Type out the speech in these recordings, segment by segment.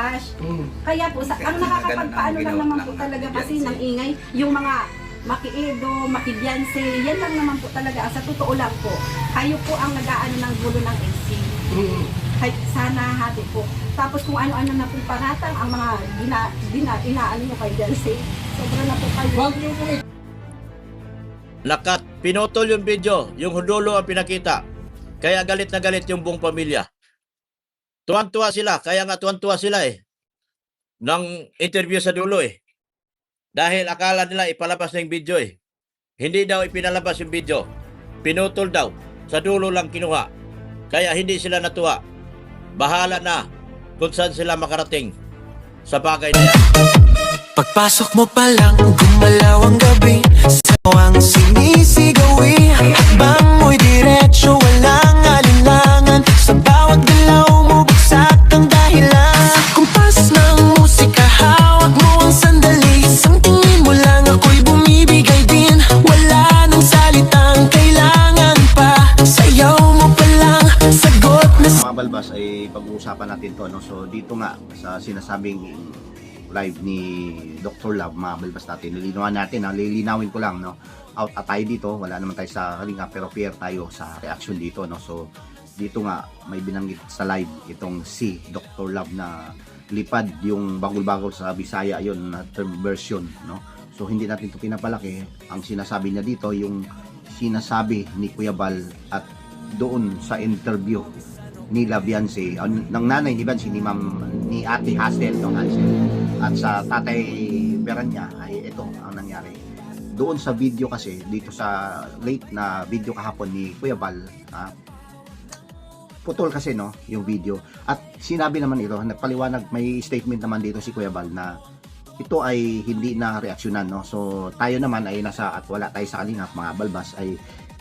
bash. Kaya po, ang nakakapagpaano lang naman po talaga kasi ng ingay, yung mga Maki-Edo, Maki-Beyonce, yan lang naman po talaga. Sa totoo lang po, kayo po ang nag-aano ng gulo ng AC. Sana hati po. Tapos kung ano-ano na po paratang ang mga inaano nyo kay Beyonce, sobra na po kayo. Lakat, pinutol yung video, yung hudulo ang pinakita. Kaya galit na galit yung buong pamilya. Tuwan-tuwa sila, kaya nga tuwan-tuwa sila ng interview sa dulo Dahil akala nila ipalabas na yung video Hindi daw ipinalabas yung video. Pinutol daw. Sa dulo lang kinuha. Kaya hindi sila natuwa. Bahala na kung saan sila makarating sa bagay na yan. Pagpasok mo pa lang, gumalaw ang gabi. Sawang sinisigawi. Bang mo'y diretsyo, walang alinlangan. Sa bawat galaw mo, bagsak ang dahilan. Kumpas ng musika, hawak mo ang sandali. Isang tingin mo lang, ako'y bumibigay din. Wala nang salitang kailangan pa. Sayaw mo pa lang, sagot na Mga balbas ay pag-uusapan natin to, no? So dito nga sa sinasabing live ni Dr. Love, mga balbas natin, lilinawin ko lang, no? Out at tayo dito, wala naman tayo sa kalinga, pero fair tayo sa reaction dito, no? So dito nga may binanggit sa live itong si Dr. Love na lipad yung bagol-bagol sa Bisaya, yon na term version, no? So hindi natin ito pinapalaki. Ang sinasabi niya dito yung sinasabi ni Kuya Bal at doon sa interview nila Beyonce, ng nanay ni Beyonce, ni Ate Hazel, no, Hazel, at sa tatay Beranya, ay ito ang nangyari. Doon sa video kasi, dito sa late na video kahapon ni Kuya Bal, putol kasi, no, yung video. At sinabi naman ito, nagpaliwanag, may statement naman dito si Kuya Bal na ito ay hindi na reaksyonan, no. So tayo naman ay nasa at wala tayo sa kalingap, mga balbas, ay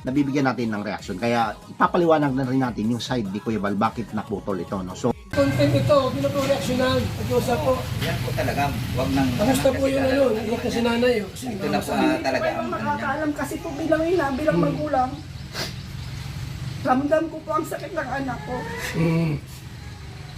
nabibigyan natin ng reaction. Kaya ipapaliwanag na rin natin yung side ni Kuya Bal bakit naputol ito, no. So content ito, reaksyonan. Pag-usap po. Yan po talaga, wag nang... Kamusta po yung ano, iyak na si nanay. Ito na po talaga Kayo ang ang makakaalam kasi po bilang ina, bilang magulang. Ramdam ko po ang sakit ng anak ko.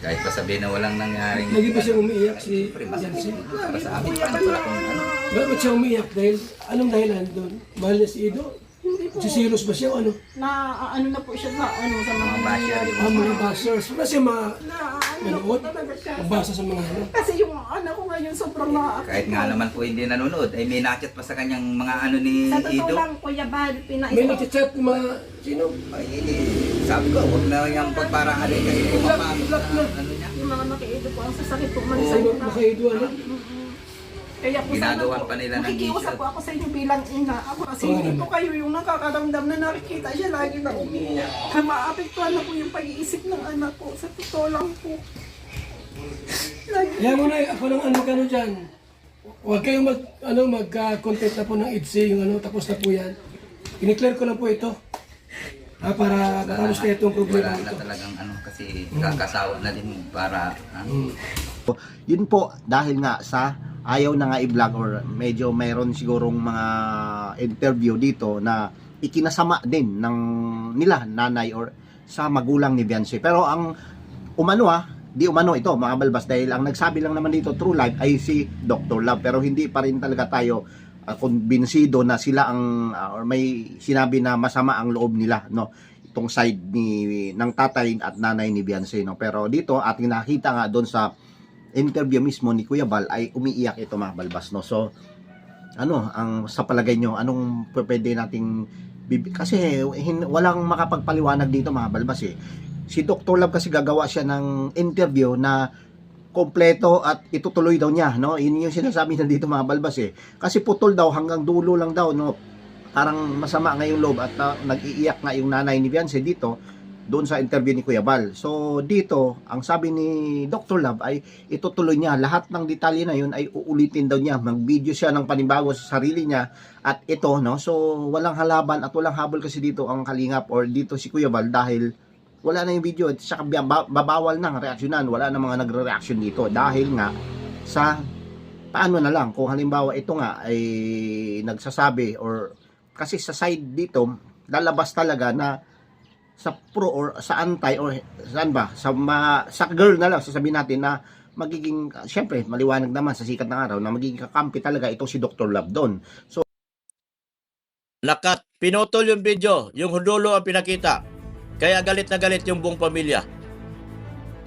kahit pa sabihin na walang nangyaring... Lagi ba siya umiiyak si Jancy? Para sa amin, paano pala kung ano? Ba't siya umiiyak? Dahil, anong dahilan doon? Mahal na si Ido? Hindi po. Si Cyrus ba siya o ano? Na ano na po siya sa ano sa mga Mga basher. nangyayari. Mga bashers. Wala siya Ano talaga siya. mabasa sa mga ano. Kasi yung anak ko ngayon sobrang nakakita. Kahit nga naman po hindi nanonood, ay may nachat pa sa kanyang mga ano ni Sa totoo Ido. lang, Kuya Bal, May nagchat ng mga sino? Ay, sabi ko, huwag na yung pagparaan kasi mapapagod Black na na. ano niya. yung mga Maki-Edo po ang sasakit po man Sa sa inyo. Makaido ano? Kaya po Ginagawan sana po, pa nila ng nakikiusap issue. po ako sa inyo bilang ina. Ako kasi hindi po kayo yung nakakaramdam na nakikita siya lagi na umiiyak. Kaya maapektuhan na po yung pag-iisip ng anak ko. Sa totoo lang po. Lagi. Kaya mo na, ako nang ano ka dyan. Huwag kayong mag-content na po ng IDC, yung ano, tapos na po yan. Kiniklear ko lang po ito. Para matapos na itong problema Wala na ito. talagang ano kasi kakasawa na din para yun po, dahil nga sa ayaw na nga i-vlog or medyo mayroon sigurong mga interview dito na ikinasama din ng nila nanay or sa magulang ni Beyonce. Pero ang di umano ito mga balbas dahil ang nagsabi lang naman dito true life ay si Dr. Love, pero hindi pa rin talaga tayo kumbinsido na sila ang or may sinabi na masama ang loob nila, no, itong side ng tatay at nanay ni Beyonce, no. Pero dito ating nakita nga doon sa interview mismo ni Kuya Bal ay umiiyak ito mga balbas, no. So ano ang sa palagay nyo, anong pwede nating kasi walang makapagpaliwanag dito mga balbas si Dr. Love kasi gagawa siya ng interview na kompleto at itutuloy daw niya, no. Yun yung sinasabi na dito mga balbas kasi putol daw hanggang dulo lang daw, no. Parang masama nga yung loob at nag-iiyak nga yung nanay ni Beyonce dito doon sa interview ni Kuya Bal. So dito, ang sabi ni Dr. Love ay itutuloy niya. Lahat ng detalye na yun ay uulitin daw niya. Mag-video siya ng panibago sa sarili niya. At ito, no, so walang halaban at walang habol kasi dito ang kalingap or dito si Kuya Bal dahil wala na yung video. At saka babawal na ang reaksyonan. Wala na mga nagre-reaction dito dahil nga sa paano na lang kung halimbawa ito nga ay nagsasabi or kasi sa side dito lalabas talaga na sa pro or sa anti or saan ba sa girl na lang sasabihin natin na magiging, syempre, maliwanag naman sa sikat ng araw na magiging kakampi talaga itong si Dr. Love doon. So, Pinutol yung video, yung dulo ang pinakita. Kaya galit na galit yung buong pamilya.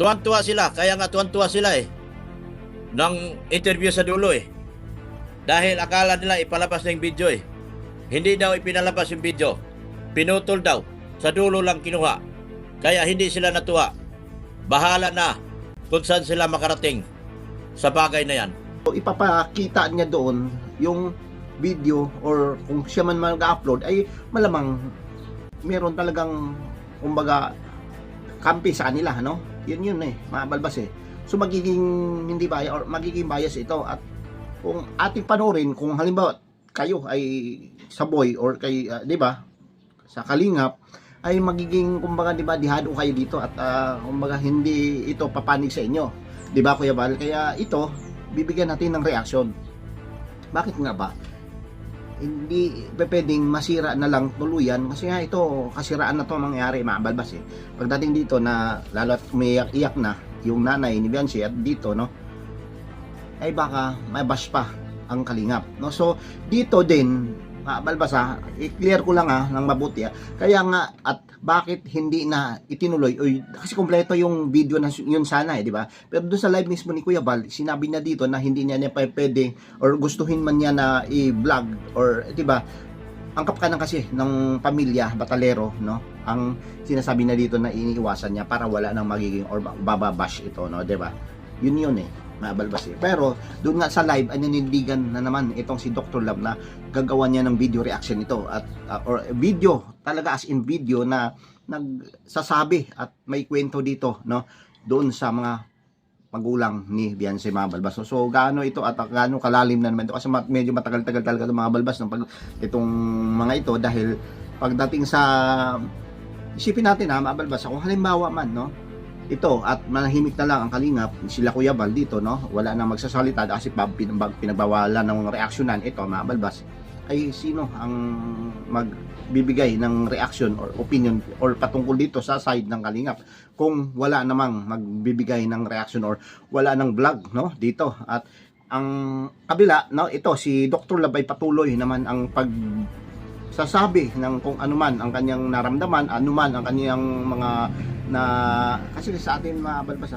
Tuwan-tuwa sila, kaya nga tuwan-tuwa sila ng interview sa dulo Dahil akala nila ipalabas na yung video Hindi daw ipinalabas yung video. Pinutol daw. Sa dulo lang kinuha. Kaya hindi sila natuwa. Bahala na kung saan sila makarating sa bagay na yan. ipapakita niya doon yung video or kung siya man mag-upload ay malamang meron talagang kumbaga kampi sa kanila, no? Yun mga balbas So magiging hindi bias or magiging bias ito at kung ating panorin kung halimbawa kayo ay sa Boy or kay 'di ba sa Kalingap ay magiging kumbaga 'di ba dihado kayo dito at kumbaga hindi ito papanig sa inyo. 'Di ba Kuya Val? Kaya ito bibigyan natin ng reaksyon. Bakit nga ba? Hindi pwedeng masira na lang tuluyan kasi nga ito kasiraan na to mangyari mga balbas Pagdating dito na lalo at umiyak-iyak na yung nanay ni Biancy at dito no ay baka may bash pa ang Kalingap no. So dito din mga balbas i-clear ko lang ng mabuti kaya nga at bakit hindi na itinuloy kasi kompleto yung video na yun sana di ba? Pero doon sa live mismo ni Kuya Val sinabi niya dito na hindi niya pwede or gustuhin man niya na i-vlog or di ba ang kapkanan kasi ng pamilya Batalero no ang sinasabi na dito na iniiwasan niya para wala nang magiging or bababash ito no di ba? Yun mabalbas Pero doon nga sa live ay nanindigan na naman itong si Dr. Love na gagawa niya ng video reaction ito at or video talaga as in video na nagsasabi at may kwento dito no doon sa mga magulang ni Biancy mga balbas. So gaano ito at gaano kalalim na naman ito kasi medyo matagal-tagal talaga itong mga balbas itong mga ito dahil pagdating sa isipin natin mga balbas kung halimbawa man no ito at manahimik na lang ang Kalingap sila Kuya Val dito no wala nang magsasalita kasi pinagbawalan ng reaksyonan ito mga balbas ay sino ang magbibigay ng reaction or opinion or patungkol dito sa side ng Kalingap kung wala namang magbibigay ng reaction or wala nang vlog no dito at ang kabila no ito si Dr. Love ay patuloy naman ang sasabi ng kung anuman ang kanyang naramdaman, anuman ang kanyang mga na kasi sa atin mga balbas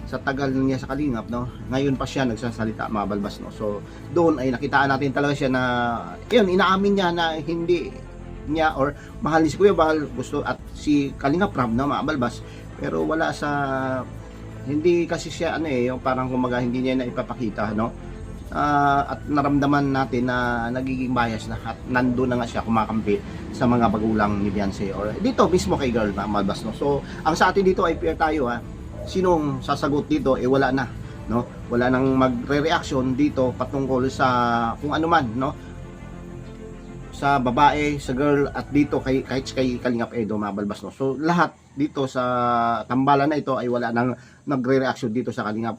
sa tagal niya sa Kalingap no ngayon pa siya nagsasalita mga balbas no. So doon ay nakitaan natin talaga siya na yun inaamin niya na hindi niya or mahal ni si Kuya Val gusto at si Kalingap Ram no mga balbas pero wala sa hindi kasi siya yung parang kumaga hindi niya na ipapakita no. At naramdaman natin na nagiging bias na at nandoon na nga siya kumakampi sa mga bagulang ni Biancy or dito mismo kay girl na malbas no. So ang sa atin dito ay fair tayo sinong sasagot dito wala na no wala nang magre-reaction dito patungkol sa kung ano man no sa babae sa girl at dito kahit kay Kalingap Edo mabalbas no. So lahat dito sa tambalan na ito ay wala nang nagre-reaction dito sa Kalingap.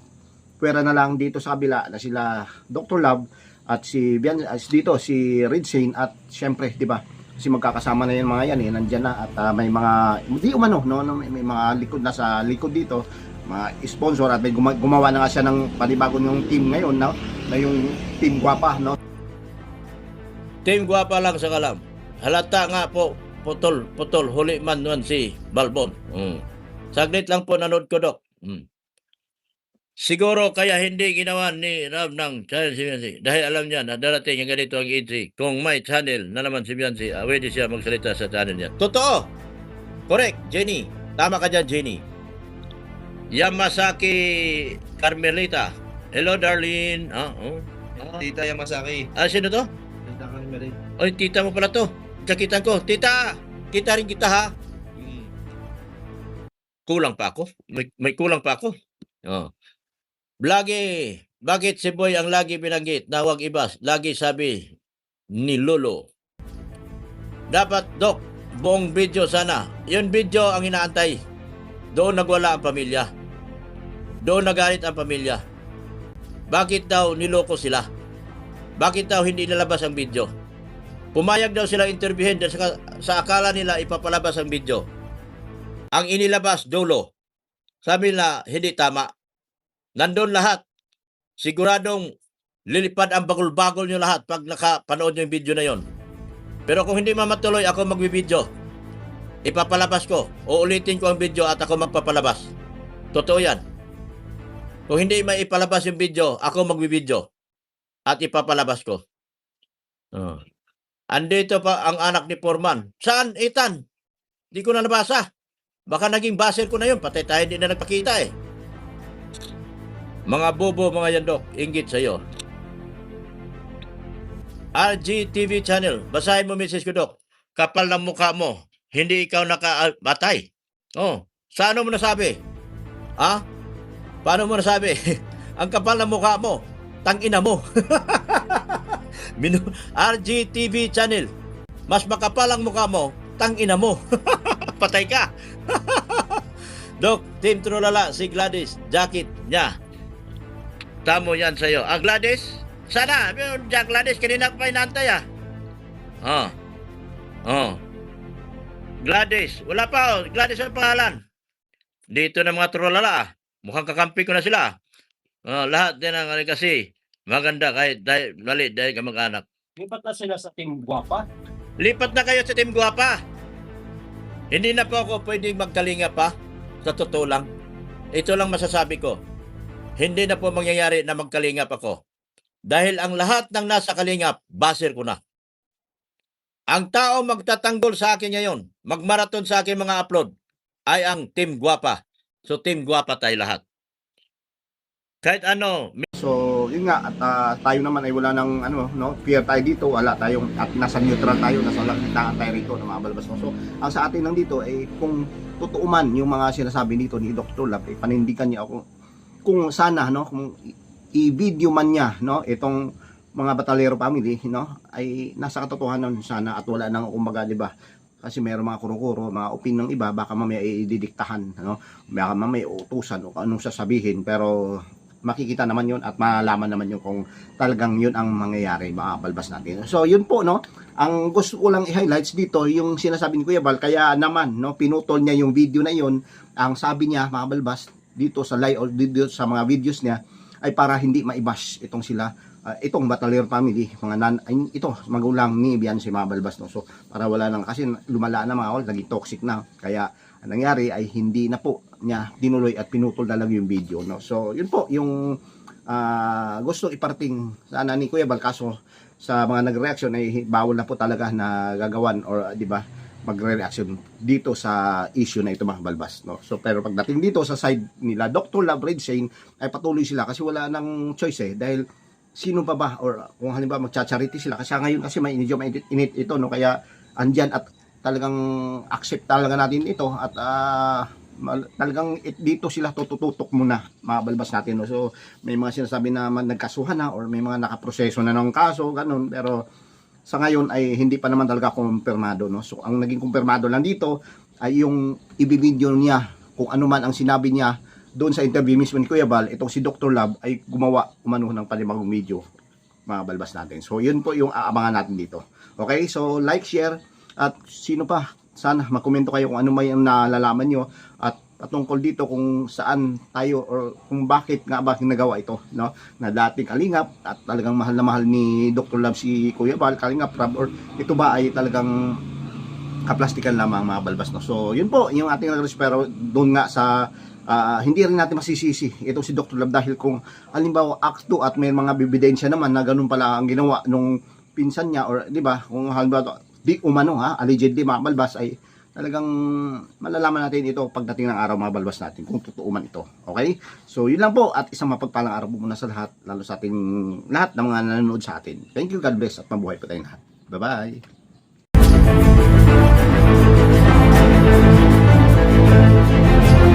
Pwera na lang dito sa kabila na sila Dr. Love at si dito si Red Shane at syempre 'di ba kasi magkakasama na yung mga yan nandiyan na at may mga hindi umano no may mga likod na sa likod dito mga sponsor at may gumawa na nga siya ng panibagong yung team ngayon no na yung team Guapa no. Team Guapa lang sa kalam. Halata nga po putol huli man nun si Balbon. Saglit lang po nanood ko Dok. Siguro kaya hindi ginawa ni Ram ng channel si Biancy dahil alam niya na darating yung ganito ang entry. Kung may channel na naman si Biancy, pwede siya magsalita sa channel niya. Totoo! Correct, Jenny. Tama ka dyan, Jenny. Yamasaki Carmelita. Hello, darling. Tita Yamasaki. Sino to? Tita Carmelita. Oy, tita mo pala to. Kakitan ko. Tita! Kita rin kita, ha? Kulang pa ako? May kulang pa ako? Bakit si Boy ang lagi binanggit na huwag ibas? Lagi sabi ni Lolo. Dapat, Dok, buong video sana. Yun video ang inaantay. Doon nagwala ang pamilya. Doon nagalit ang pamilya. Bakit daw niloko sila? Bakit daw hindi nalabas ang video? Pumayag daw sila interviewin sa akala nila ipapalabas ang video. Ang inilabas, dulo. Sabi nila, hindi tama. Nandun lahat. Siguradong lilipad ang bagol-bagol nyo lahat pag nakapanood nyo yung video na yon. Pero kung hindi mamatuloy, ako magbibideo. Ipapalabas ko. Uulitin ko ang video at ako magpapalabas. Totoo yan. Kung hindi maipalabas yung video, ako magbibideo. At ipapalabas ko. Oh. Andito pa ang anak ni Foreman. Saan, Ethan? Di ko na nabasa. Baka naging baser ko na yun. Patay tayo, hindi na nagpakita eh. Mga bobo, mga yandok, inggit sa'yo. RGTV channel. Basahin mo, Mrs. Kudok. Kapal ng mukha mo. Hindi ikaw nakabatay. Oh, saan mo nasabi? Ha? Paano mo nasabi? Ang kapal ng mukha mo. Tangina mo. RGTV channel. Mas makapal ang mukha mo. Tangina mo. Patay ka. Dok, Team Trulala, si Gladys, jacket niya. Tamo yan sa'yo. Gladys? Sana, Jack Gladys, kanina ko pa inantay Gladys, wala pa Gladys ang pangalan. Dito na mga Trulala Mukhang kakampi ko na sila. Lahat din ang kasi maganda kahit dahil kamag-anak. Lipat na sila sa Team Guapa. Lipat na kayo sa Team Guapa. Hindi na po ako pwedeng magkalinga pa. Sa totoo lang. Ito lang masasabi ko. Hindi na po mangyayari na magkalingap ako. Dahil ang lahat ng nasa kalingap, baser ko na. Ang tao magtatanggol sa akin ngayon, magmaraton sa akin mga upload, ay ang Team Guapa. So Team Guapa tayo lahat. Kahit ano. So, yun nga, at tayo naman ay wala ng fear tayo dito, wala tayong, at nasa neutral tayo, nasa langitaan tayo rito na mga balbas mo. So, ang sa atin lang dito ay kung totoo man yung mga sinasabi dito ni Dr. Lab, panindigan niya ako kung sana, kung i-video man niya, itong mga Batalero family, ay nasa katotohanan sana at wala nang kumbaga, di ba? Kasi mayroong mga kuro-kuro, mga opinion ng iba, baka mamaya ididiktahan, baka mamaya utusan o anong sasabihin, pero makikita naman yun at malaman naman yun kung talagang yun ang mangyayari, mga balbas natin. So, yun po, ang gusto ko lang i-highlights dito, yung sinasabi ni Kuya Bal, kaya naman, pinutol niya yung video na yun, ang sabi niya, mga balbas, dito sa live or dito sa mga videos niya, ay para hindi maibash itong sila, itong Batalero family, ito, magulang ni Biancy, mga balbas, So, para wala nang, kasi lumala na mga all, naging toxic na, kaya ang nangyari ay hindi na po niya dinuloy at pinutol na lang yung video, So, yun po yung gusto iparating sana ni Kuya Bal, kaso sa mga nagreaction ay bawal na po talaga na gagawan or di ba magre-reaction dito sa issue na ito, mga balbas, So, pero pagdating dito sa side nila Dr. Love Red Shane ay patuloy sila kasi wala nang choice dahil sino pa ba or kung halimbawa magcha-charity sila kasi ngayon kasi medyo mainit ito, kaya andyan at talagang accept talaga natin ito at talagang dito sila tututok muna, mga balbas natin, So, may mga sinasabi na nagkasuhan na or may mga nakaproseso na ng kaso, ganun, pero sa ngayon ay hindi pa naman talaga kumpirmado, So, ang naging kumpirmado lang dito ay yung ibibideo niya kung ano man ang sinabi niya doon sa interview mismo ni Kuya Bal. Itong si Dr. Lab ay gumawa umano ng panibagong video, mga balbas natin. So, yun po yung aabangan natin dito. Okay, so like, share, at sino pa, sana makomento kayo kung ano may nalalaman nyo at patungkol dito kung saan tayo or kung bakit nga ba nagawa ito, na dating kalingap at talagang mahal na mahal ni Dr. Love si Kuya Bal, kalingap Rab, or ito ba ay talagang kaplastikan lamang, mga balbas, So, yun po yung ating nag-response, pero doon nga sa hindi rin natin masisisi itong si Dr. Love dahil kung halimbawa act 2 at may mga bibidensya naman na ganun pala ang ginawa nung pinsan niya or di ba kung halimbawa di umano allegedly, mga balbas, ay talagang malalaman natin ito pagdating ng araw, mga balbas natin kung totoo man ito. Okay? So, yun lang po at isang mapagpalang araw po muna sa lahat, lalo sa ating lahat ng mga nanonood sa atin. Thank you, God bless at mabuhay po tayong lahat. Bye-bye!